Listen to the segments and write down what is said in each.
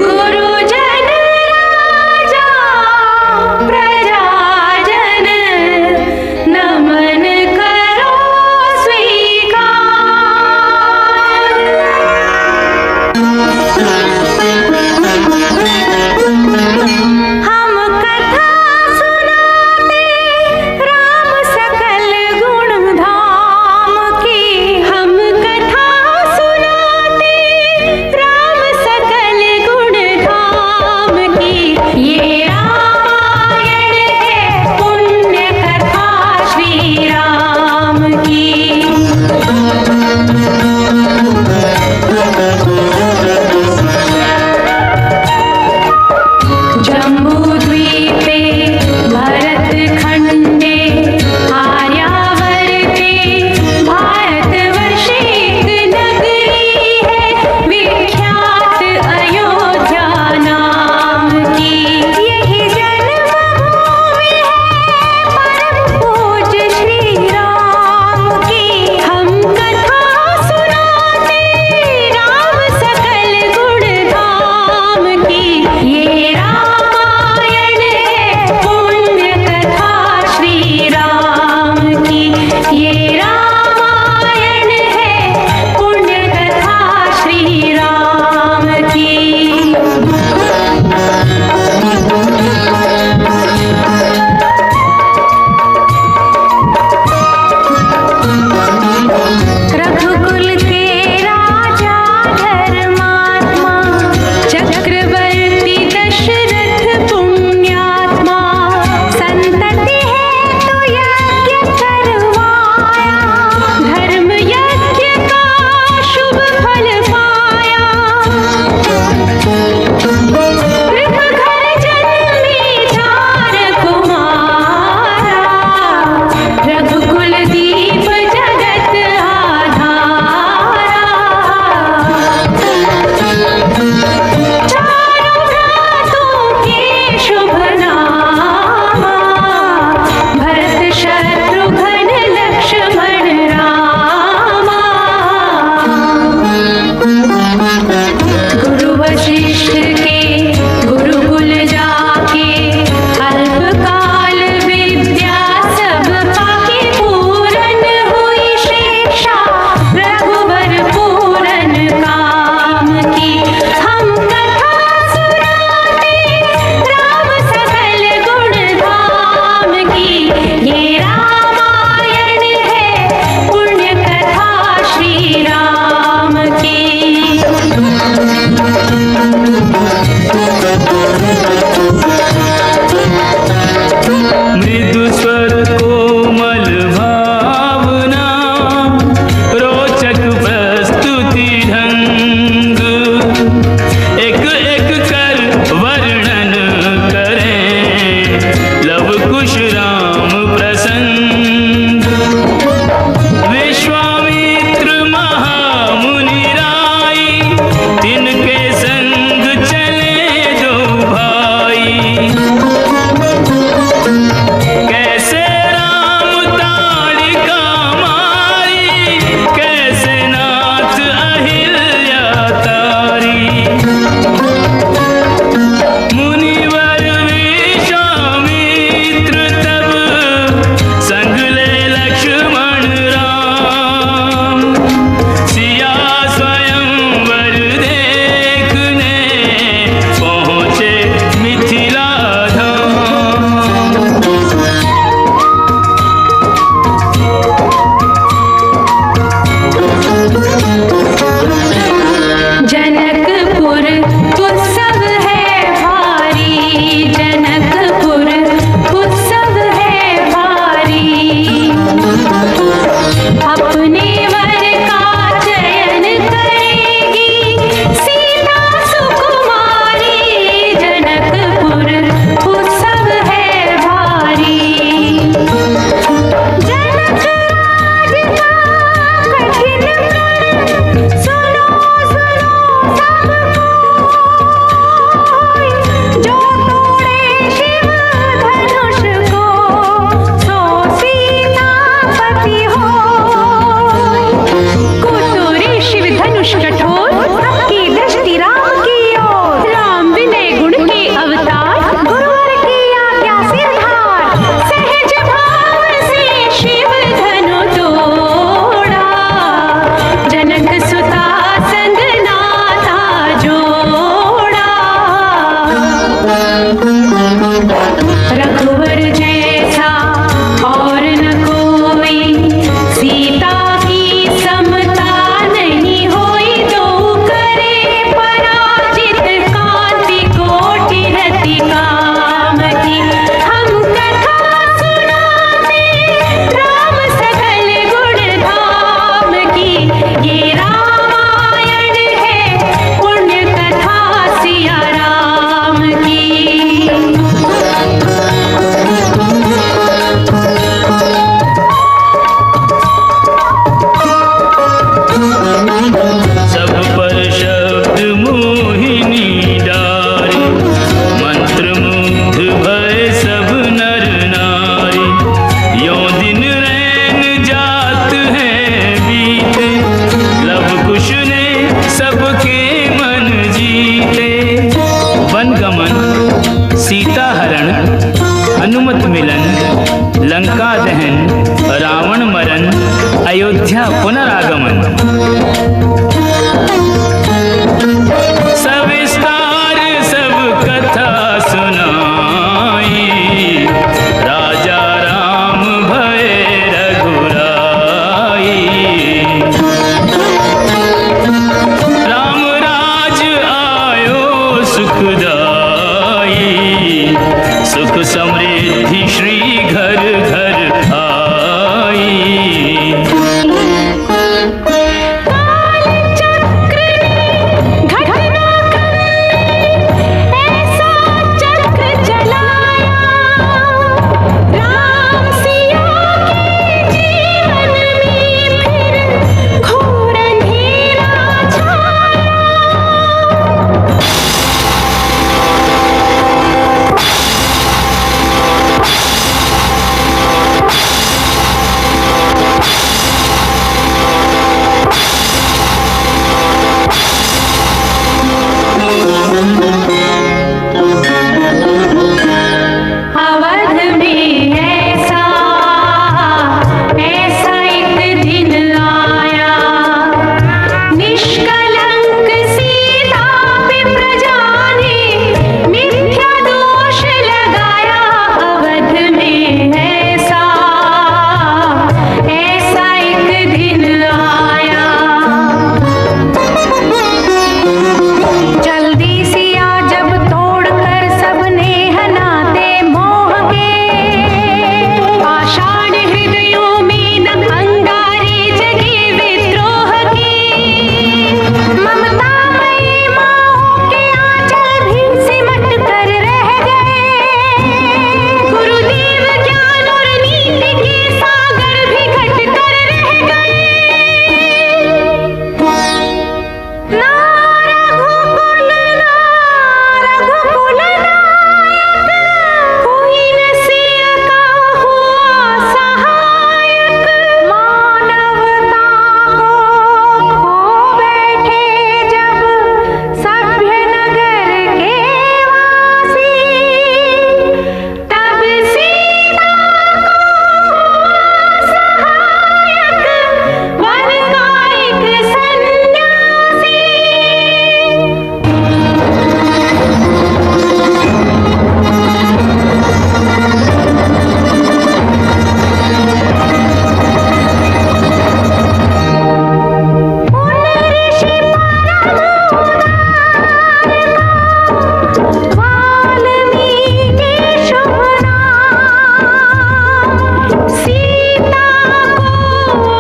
गुरुजन राजा प्रजाजन नमन करो स्वीकार। हम कथा सुनाते राम सकल गुण धाम की। हम कथा सुनाते राम लंका दहन, रावण मरण, अयोध्या पुनरागमन। सविस्तार सब कथा सुनाई, राजा राम भये रघुराई। राम राज आयो सुखदाई, सुख समृद्धि श्री घर घर आई। काल चक्र घटना ऐसा चक्र चलाया, राम सिया के जीवन में फिर घोर अंधेरा छाया। अवध में ऐसा एक दिन आया, निष्कलंक सीता पे प्रजा ने मिथ्या दोष लगाया। अवध में ऐसा एक दिन आया, जल्दी सिया जब तोड़कर सबने हनाते मोह के, आषाढ़ हृदयों में न अंगारे जगे विद्रोह की। ममतामयी माओं के आंचल भी सिमट कर रह गए, गुरुदेव ज्ञान और नीति के सागर भी घट कर रह गए। ना रघुकुल नायक, कोई न सिया का हुआ सहायक। मानवता को खो बैठे जब सभ्य नगर के वासी, तब सीता को हुआ सहायक वन का एक सन्यासी। वाल्मीकि शुभ नाम, सीता को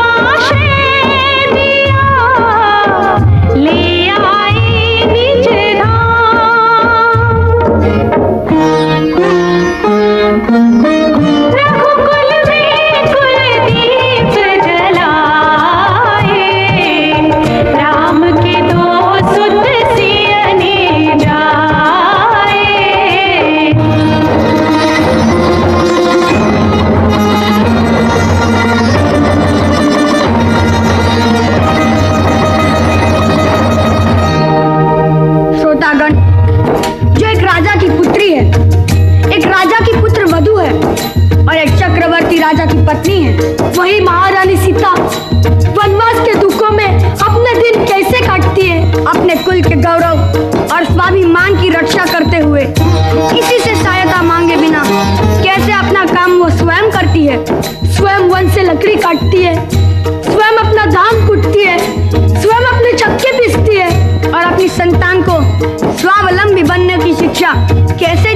आश्रय दिया, ले आए निज धाम। रघुकुल में कुलदीप जलाए, राम के दो सुत सियने जाए। श्रोतागण, जो एक राजा की पुत्री है, एक राजा की पुत्र वधू है और एक चक्रवर्ती राजा की पत्नी है, वही महारानी सीता वनवास के दुखों में अपने दिन कैसे काटती है, अपने कुल के गौरव और स्वाभिमान की रक्षा करते हुए, किसी से सहायता मांगे बिना कैसे अपना काम वो स्वयं करती है। स्वयं वन से लकड़ी काटती है, स्वयं अपना धान कूटती है, स्वयं अपने चक्के पीसती है और अपनी संतान को स्वावलंबी बनने की शिक्षा कैसे